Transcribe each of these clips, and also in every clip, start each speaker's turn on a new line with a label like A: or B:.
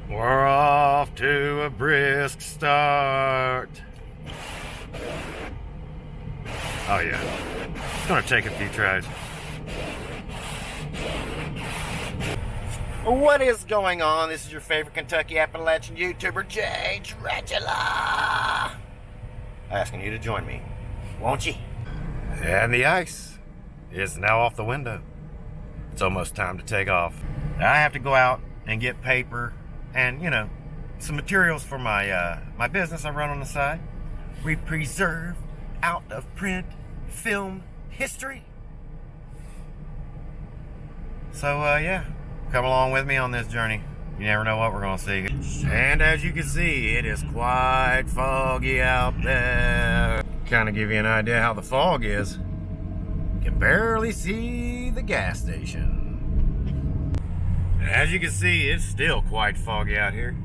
A: We're off to a brisk start. Oh yeah, it's gonna take a few tries. What is going on? This is your favorite Kentucky Appalachian YouTuber, Jay Dracula. Asking you to join me, won't you? And the ice is now off the window. It's almost time to take off. Now I have to go out and get paper and, you know, some materials for my my business I run on the side. We preserve out of print film history. So yeah, come along with me on this journey. You never know what we're gonna see. And as you can see, it is quite foggy out there. Kind of give you an idea how the fog is. You can barely see the gas station. As you can see, it's still quite foggy out here.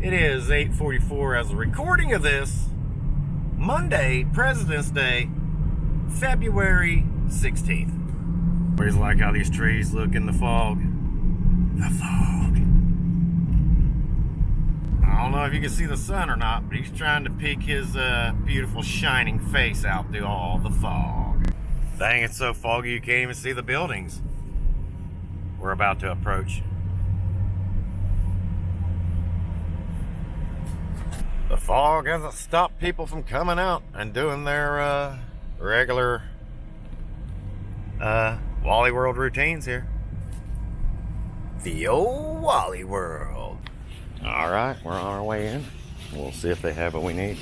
A: It is 8:44 as a recording of this, Monday, President's Day, February 16th. Always like how these trees look in the fog. The fog. I don't know if you can see the sun or not, but he's trying to peek his beautiful shining face out through all the fog. Dang, it's so foggy you can't even see the buildings we're about to approach. The fog hasn't stopped people from coming out and doing their regular Wally World routines here. The old Wally World. All right, we're on our way in. We'll see if they have what we need.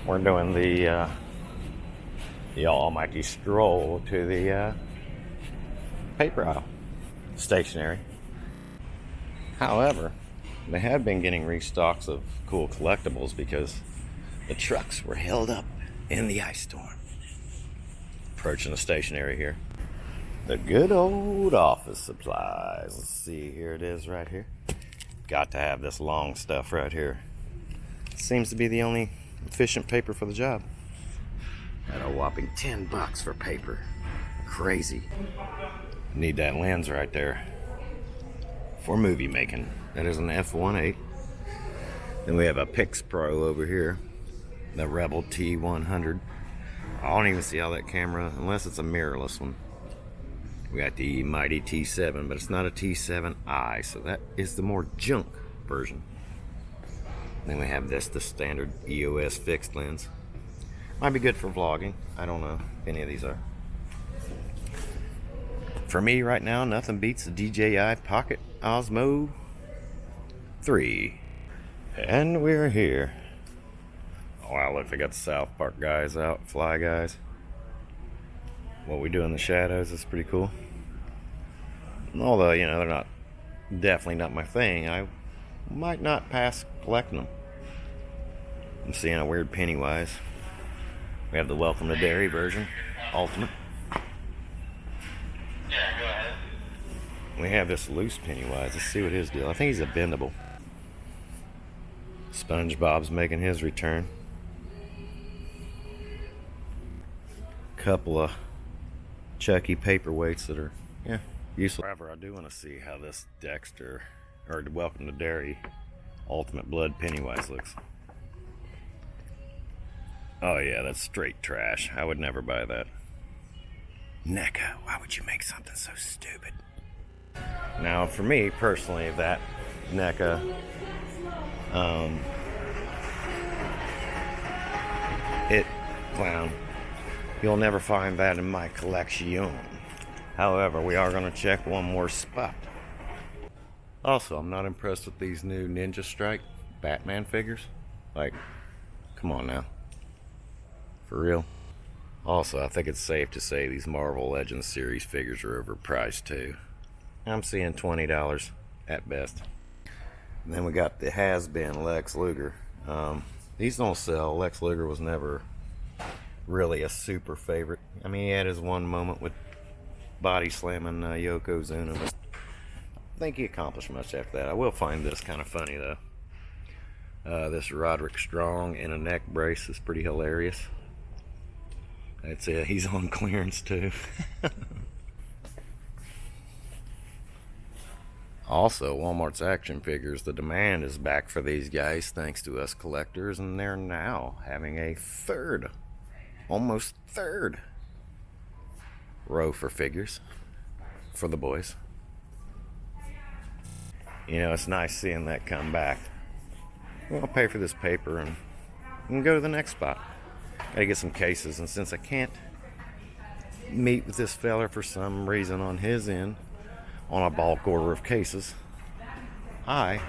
A: We're doing the almighty stroll to the paper aisle, stationery. However, they have been getting restocks of cool collectibles because the trucks were held up in the ice storm. Approaching the stationery here. The good old office supplies. Let's see, here it is right here. Got to have this long stuff right here. Seems to be the only efficient paper for the job. At a whopping $10 for paper. Crazy. Need that lens right there for movie making. That is an f1.8. Then we have a Pix Pro over here, the Rebel T100. I don't even see how that camera, unless it's a mirrorless one. We got the mighty T7, but it's not a T7i, so that is the more junk version. Then we have this, the standard EOS fixed lens. Might be good for vlogging. I don't know if any of these are. For me right now, nothing beats the DJI Pocket Osmo 3. And we're here. Wow, look, they got the South Park guys out, Fly Guys. What we do in the shadows is pretty cool. Although, you know, they're definitely not my thing. I might not pass collecting them. I'm seeing a weird Pennywise. We have the Welcome to Derry version, Ultimate.
B: Yeah, go ahead.
A: We have this loose Pennywise. Let's see what his deal. I think he's a bendable. SpongeBob's making his return. Couple of Chucky paperweights that are, yeah, useless. However, I do want to see how this Dexter, or Welcome to Derry, Ultimate Blood Pennywise looks. Oh yeah, that's straight trash. I would never buy that. NECA, why would you make something so stupid? Now, for me personally, that NECA, it clown, you'll never find that in my collection. However, we are going to check one more spot. Also, I'm not impressed with these new Ninja Strike Batman figures. Like, come on now. For real. Also, I think it's safe to say these Marvel Legends series figures are overpriced too. I'm seeing $20 at best. And then we got the has-been Lex Luger. These don't sell. Lex Luger was never really a super favorite. I mean, he had his one moment with body slamming Yokozuna, but I think he accomplished much after that. I will find this kind of funny though. This Roderick Strong in a neck brace is pretty hilarious. That's it. He's on clearance too. Also, Walmart's action figures, the demand is back for these guys thanks to us collectors, and they're now having a third, almost third row for figures for the boys. You know, it's nice seeing that come back. Well, I'll pay for this paper and go to the next spot. Gotta get some cases, and since I can't meet with this fella for some reason on his end on a bulk order of cases, I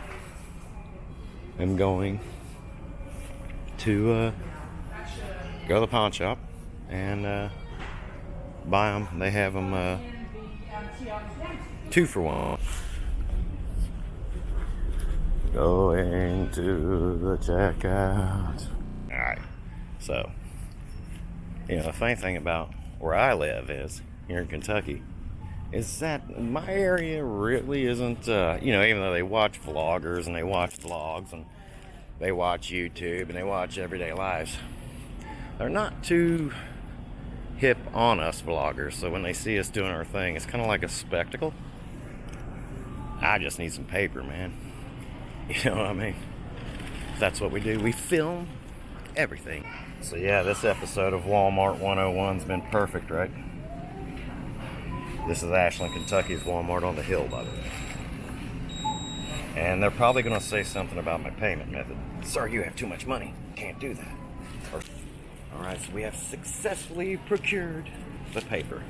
A: am going to go to the pawn shop and buy them. They have them 2 for 1. Going to the checkout. Alright, so, you know, the funny thing about where I live is, here in Kentucky, is that my area really isn't, you know, even though they watch vloggers and they watch vlogs and they watch YouTube and they watch everyday lives, they're not too hip on us vloggers. So when they see us doing our thing, it's kind of like a spectacle. I just need some paper, man. You know what I mean? That's what we do. We film everything. So yeah, this episode of Walmart 101's been perfect, right? This is Ashland, Kentucky's Walmart on the hill, by the way. And they're probably going to say something about my payment method. Sir, you have too much money. Can't do that. Alright, so we have successfully procured the paper.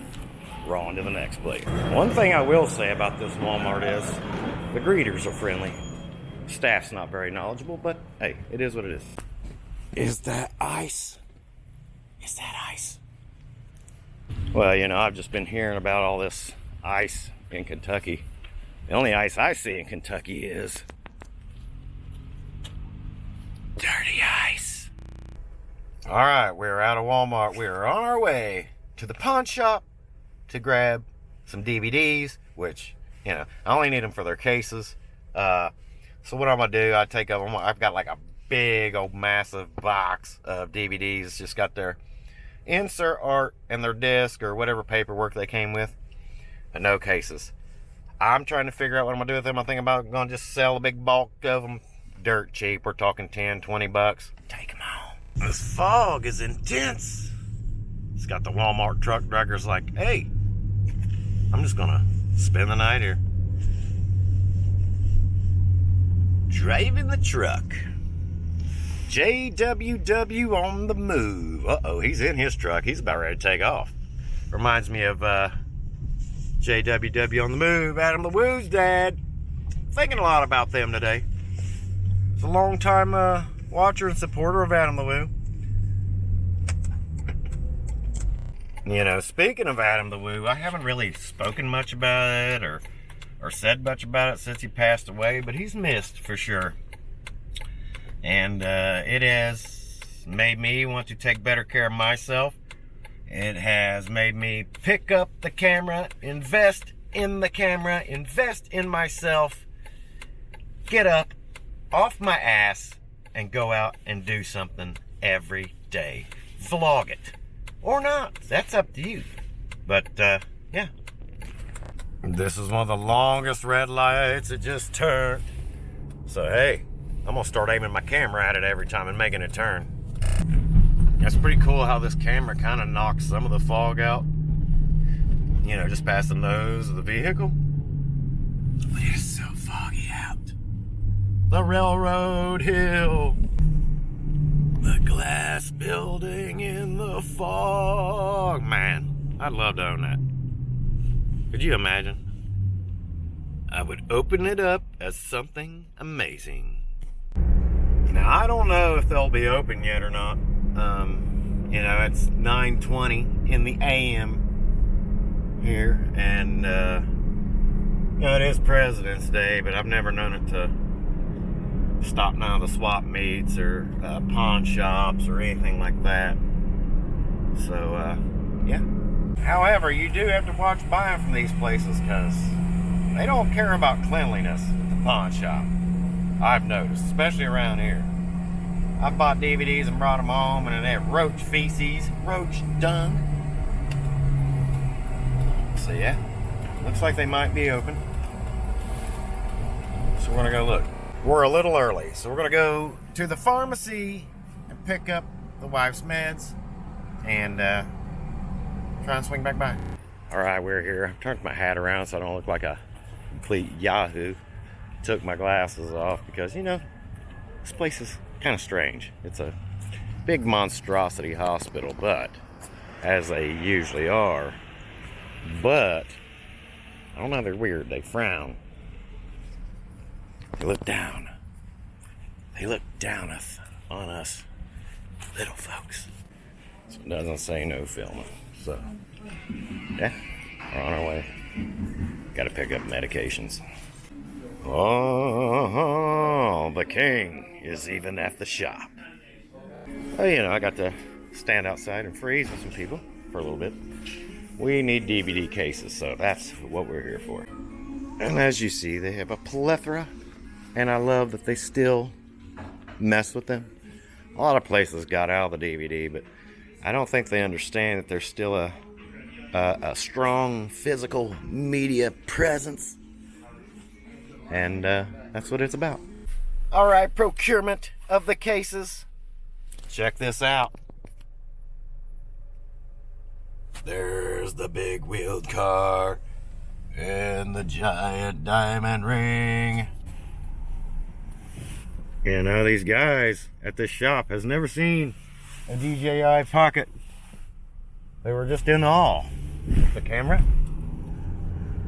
A: We're on to the next place. One thing I will say about this Walmart is the greeters are friendly. Staff's not very knowledgeable, but hey, it is what it is. Is that ice? Is that ice? Well, you know, I've just been hearing about all this ice in Kentucky. The only ice I see in Kentucky is dirty ice. All right, we're out of Walmart. We're on our way to the pawn shop to grab some DVDs, which, you know, I only need them for their cases. So what I'm gonna do, I take them. I've got like a big old massive box of DVDs. It's just got their insert art and their disc or whatever paperwork they came with, and no cases. I'm trying to figure out what I'm gonna do with them. I think about gonna just sell a big bulk of them dirt cheap. We're talking 10, 20 bucks. Take them all. This fog is intense. It's got the Walmart truck drivers like, hey, I'm just gonna spend the night here. Driving the truck. JWW on the move. Uh-oh, he's in his truck. He's about ready to take off. Reminds me of JWW on the move, Adam LeWoo's dad. Thinking a lot about them today. It's a long time watcher and supporter of Adam LeWoo. You know, speaking of Adam LeWoo, I haven't really spoken much about it or said much about it since he passed away, but he's missed for sure. And it has made me want to take better care of myself. It has made me pick up the camera, invest in the camera, invest in myself, get up off my ass, and go out and do something every day. Vlog it. Or not. That's up to you. But, yeah. This is one of the longest red lights. It just turned. So, hey, I'm going to start aiming my camera at it every time and making it turn. That's pretty cool how this camera kind of knocks some of the fog out. You know, just past the nose of the vehicle. But it is so foggy out. The railroad hill. The glass building in the fog. Man, I'd love to own that. Could you imagine? I would open it up as something amazing. Now, I don't know if they'll be open yet or not. You know, it's 9:20 in the AM here, and you know, it is President's Day, but I've never known it to stop none of the swap meets or pawn shops or anything like that. So, yeah. However, you do have to watch buying from these places because they don't care about cleanliness at the pawn shop. I've noticed, especially around here. I've bought DVDs and brought them home, and they have roach feces, roach dung. So yeah, looks like they might be open. So we're gonna go look. We're a little early, so we're gonna go to the pharmacy and pick up the wife's meds and try and swing back by. All right, we're here. I've turned my hat around so I don't look like a complete yahoo. Took my glasses off because, you know, this place is kind of strange. It's a big monstrosity hospital, but as they usually are. But I don't know, they're weird. They frown. They look down. They look down on us little folks. So it doesn't say no filming. So yeah, we're on our way. Gotta pick up medications. Oh, the king is even at the shop. Oh, you know, I got to stand outside and freeze with some people for a little bit. We need DVD cases, so that's what we're here for. And as you see, they have a plethora, and I love that they still mess with them. A lot of places got out of the DVD, but I don't think they understand that there's still a strong physical media presence, and that's what it's about. All right, procurement of the cases. Check this out. There's the big wheeled car and the giant diamond ring. You know, these guys at this shop has never seen a DJI Pocket. They were just in awe. The camera.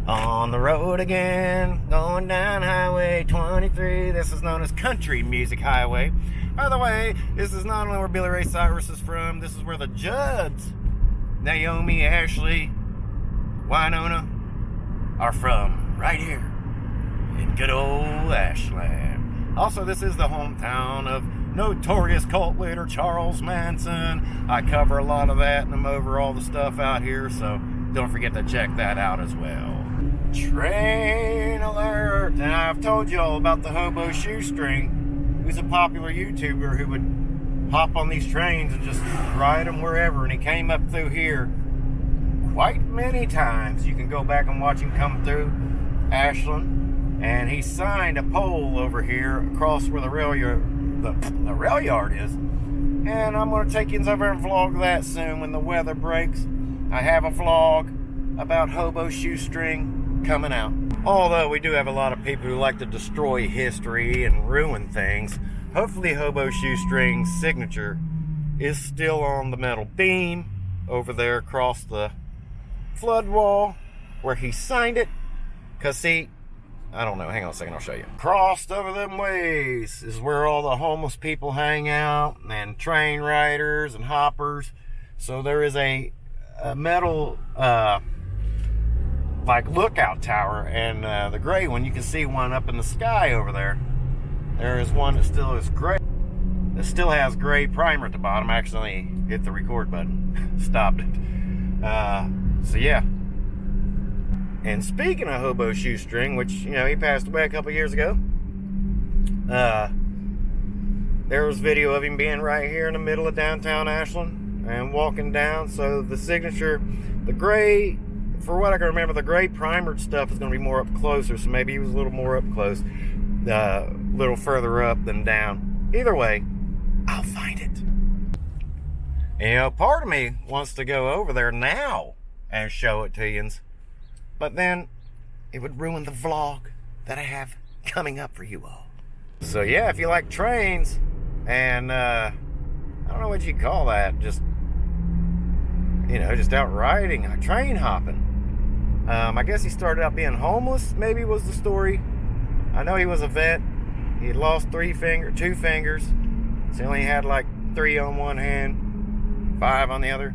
A: On the road again, going down Highway 23. This is known as Country Music Highway. By the way, this is not only where Billy Ray Cyrus is from, this is where the Judds, Naomi, Ashley, Winona, are from. Right here in good old Ashland. Also, this is the hometown of notorious cult leader Charles Manson. I cover a lot of that and I'm over all the stuff out here, so don't forget to check that out as well. Train alert! And I've told you all about the hobo shoestring, who's a popular YouTuber who would hop on these trains and just ride them wherever, and he came up through here quite many times. You can go back and watch him come through Ashland, and he signed a pole over here across where the rail yard is, and I'm going to take you over and vlog that soon when the weather breaks. I have a vlog about hobo shoestring coming out. Although we do have a lot of people who like to destroy history and ruin things, hopefully hobo shoestring's signature is still on the metal beam over there across the flood wall where he signed it. Because see, I don't know, hang on a second, I'll show you. Crossed over them ways is where all the homeless people hang out, and train riders and hoppers. So there is a metal like lookout tower, and the gray one, you can see one up in the sky over there. There is one that still is gray. It still has gray primer at the bottom. I actually hit the record button, stopped it. So yeah. And speaking of hobo shoestring, which, you know, he passed away a couple years ago, there was video of him being right here in the middle of downtown Ashland and walking down. So the signature, the gray, for what I can remember, the gray primered stuff is going to be more up closer. So maybe he was a little more up close, a little further up than down. Either way, I'll find it. And, you know, part of me wants to go over there now and show it to you, but then it would ruin the vlog that I have coming up for you all. So yeah, if you like trains and I don't know what you call that, just, you know, just out riding, train hopping. I guess he started out being homeless, maybe was the story. I know he was a vet. He had lost 2 fingers. So he only had like 3 on one hand, 5 on the other.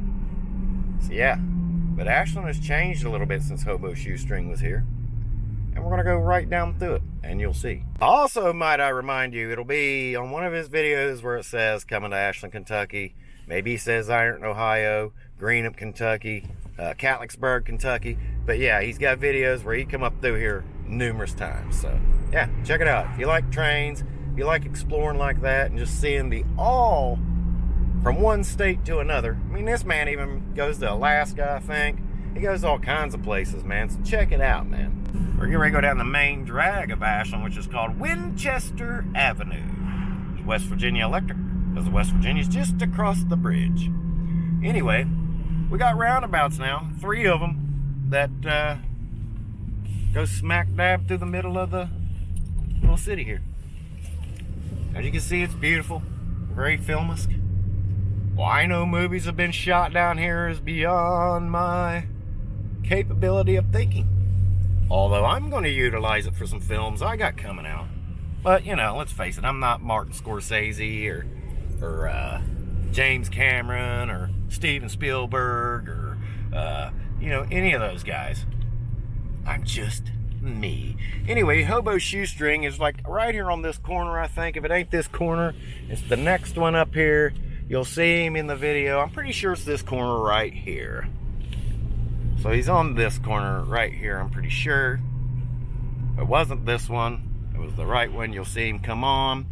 A: So yeah, but Ashland has changed a little bit since hobo shoestring was here. And we're gonna go right down through it and you'll see. Also, might I remind you, it'll be on one of his videos where it says coming to Ashland, Kentucky. Maybe he says Ironton, Ohio, Greenup, Kentucky, Catlettsburg, Kentucky. But yeah, he's got videos where he come up through here numerous times. So yeah, check it out. If you like trains, if you like exploring like that and just seeing the all from one state to another. I mean, this man even goes to Alaska, I think. He goes all kinds of places, man, so check it out, man. We're getting ready to go down the main drag of Ashland, which is called Winchester Avenue. It's West Virginia Electric, because West Virginia's just across the bridge. Anyway, we got roundabouts now, 3 of them, that go smack dab through the middle of the little city here. As you can see, it's beautiful, very filmisk. Why no movies have been shot down here is beyond my capability of thinking. Although I'm going to utilize it for some films I got coming out. But, you know, let's face it, I'm not Martin Scorsese or James Cameron or Steven Spielberg or, you know, any of those guys. I'm just me. Anyway, Hobo Shoestring is like right here on this corner, I think. If it ain't this corner, it's the next one up here. You'll see him in the video. I'm pretty sure it's this corner right here. So he's on this corner right here, I'm pretty sure. If it wasn't this one, it was the right one. You'll see him come on.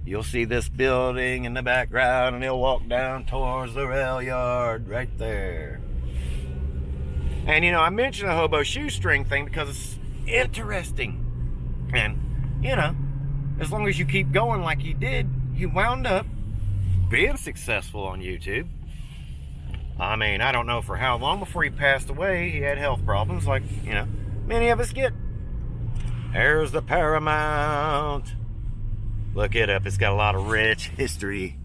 A: You'll see this building in the background, and he'll walk down towards the rail yard right there. And, you know, I mentioned the Hobo Shoestring thing because it's interesting. And, you know, as long as you keep going like he did, he wound up being successful on YouTube. I mean, I don't know for how long before he passed away. He had health problems like, you know, many of us get. There's the Paramount. Look it up. It's got a lot of rich history.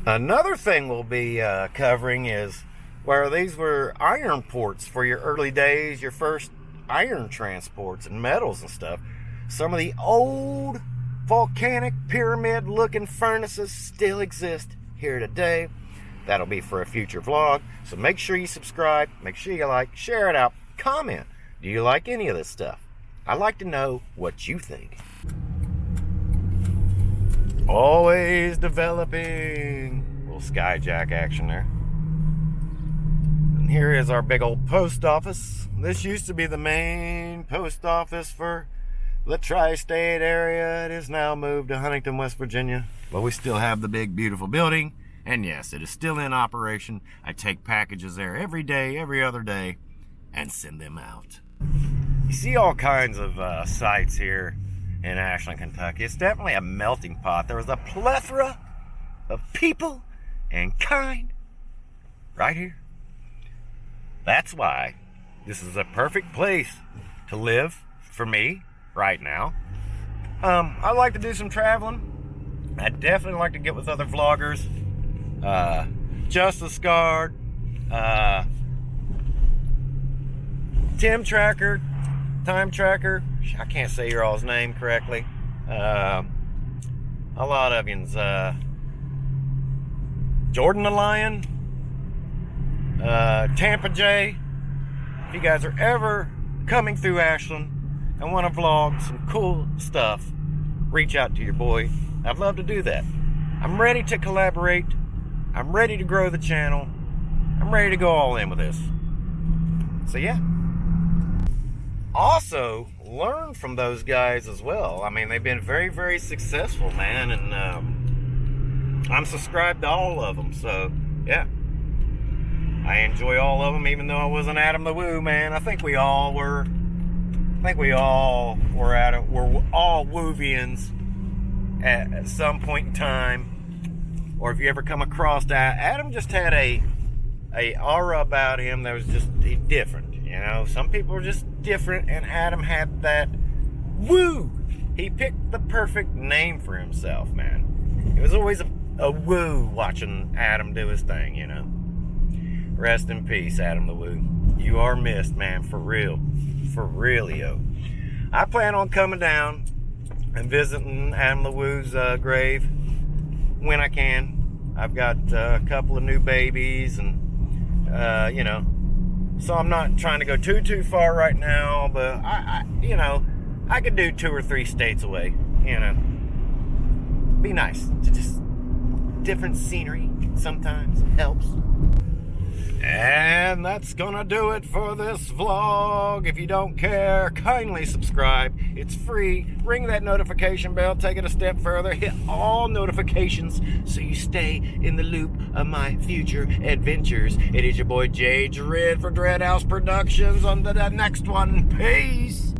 A: Another thing we'll be covering is where these were iron ports for your early days, your first iron transports and metals and stuff. Some of the old volcanic pyramid looking furnaces still exist here today. That'll be for a future vlog. So make sure you subscribe, make sure you like, share it out, comment. Do you like any of this stuff? I'd like to know what you think. Always developing. Little skyjack action there. And here is our big old post office. This used to be the main post office for the tri-state area. It is now moved to Huntington, West Virginia. But we still have the big, beautiful building. And yes, it is still in operation. I take packages there every day, every other day, and send them out. You see all kinds of sites here in Ashland, Kentucky. It's definitely a melting pot. There was a plethora of people and kind right here. That's why this is a perfect place to live for me right now. I like to do some traveling. I definitely like to get with other vloggers. Justice Guard, Tim Tracker, Time Tracker. I can't say your all's name correctly. A lot of yous. Jordan the Lion, Tampa J. If you guys are ever coming through Ashland and want to vlog some cool stuff, reach out to your boy. I'd love to do that. I'm ready to collaborate. I'm ready to grow the channel. I'm ready to go all in with this. So yeah. Also, learn from those guys as well. I mean, they've been very, very successful, man. And I'm subscribed to all of them. So yeah. I enjoy all of them, even though I wasn't Adam the Woo, man. I think we all were. I think we all were at it. We're all Woovians at some point in time. Or if you ever come across that, Adam just had a aura about him that was just different. You know, some people are just different, and Adam had that woo. He picked the perfect name for himself, man. It was always a woo watching Adam do his thing, you know. Rest in peace, Adam the Woo. You are missed, man, for real. For realio. I plan on coming down and visiting Adam the Woo's grave when I can. I've got a couple of new babies, and you know, so I'm not trying to go too far right now, but I you know, I could do 2 or 3 states away, you know. Be nice to just different scenery sometimes helps. And that's gonna do it for this vlog. If you don't care, kindly subscribe. It's free. Ring that notification bell. Take it a step further. Hit all notifications so you stay in the loop of my future adventures. It is your boy Jay Dread for Dreadhouse Productions. On to the next one. Peace.